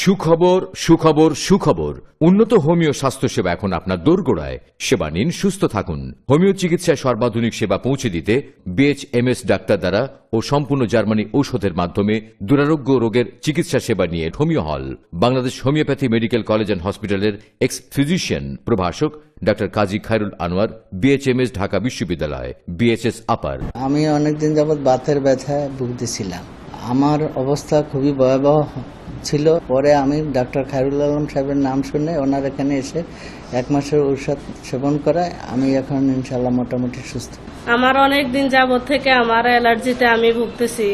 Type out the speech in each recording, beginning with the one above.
সুখবর সুখবর সুখবর, উন্নত হোমিও স্বাস্থ্যসেবা এখন আপনার দোরগোড়ায়। সেবা নিন, সুস্থ থাকুন। হোমিও চিকিৎসায় সর্বাধুনিক সেবা পৌঁছে দিতে BHMS ডাক্তার দ্বারা ও সম্পূর্ণ জার্মানি ঔষধের মাধ্যমে দুরারোগ্য রোগের চিকিৎসা সেবা নিয়ে হোমিও হল, Bangladesh homeopathy medical college and হসপিটালের এক্স ফিজিশিয়ান প্রভাষক ডক্টর কাজী খায়রুল আনোয়ার, BHMS ঢাকা বিশ্ববিদ্যালয়, BHS আপার। আমি অনেকদিন যাবৎ বাতের ব্যথায় ভুগতেছিলাম। আমার অবস্থা খুবই ভয়াবহ ছিল। পরে আমি ডক্টর খায়রুল আলম সাহেবের নাম শুনে ওনার এখানে এসে 1 মাসের ঔষধ সেবন করায় আমি এখন ইনশাল্লাহ মোটামুটি সুস্থ। আমার অনেক দিন যাবত থেকে আমার অ্যালার্জিতে আমি ভুগতেছি।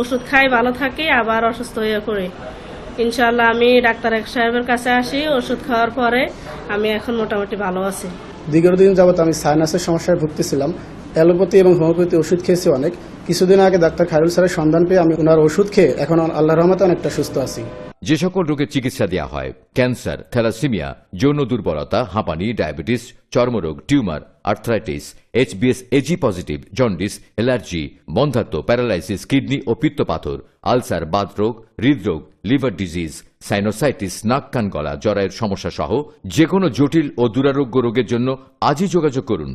ওষুধ খাই, ভালো থাকি, আবার অসুস্থ হয়ে পড়ি। ইনশাল্লাহ আমি ডাক্তার সাহেবের কাছে আসি, ওষুধ খাওয়ার পরে আমি এখন মোটামুটি ভালো আছি। দীর্ঘদিন যাবত আমি সাইনাসের সমস্যায় ভুগতেছিলাম। অ্যালোপ্যাথি এবং হোমিওপ্যাথি ওষুধ খেয়েছি অনেক। কিছুদিন আগে ডাক্তার খায়রুল স্যারের সন্ধান পেয়ে আমি ওনার ওষুধ খেয়ে এখন আল্লাহর রহমতে অনেকটা সুস্থ আছি। যে সকল রোগের চিকিৎসা দেওয়া হয়, ক্যান্সার, থ্যালাসেমিয়া, যৌন দুর্বলতা, হাঁপানি, ডায়াবেটিস, চর্মরোগ, tumour, arthritis, HBS AG positive, jaundice, allergy, বন্ধ্যাত্ব, প্যারালাইসিস, কিডনি ও পিত্তপাথর, আলসার, বাতরোগ, হৃদরোগ, লিভার ডিজিজ, সাইনোসাইটিস, নাক কান গলা, জরায়ের সমস্যা সহ যে কোনো জটিল ও দুরারোগ্য রোগের জন্য আজই যোগাযোগ করুন।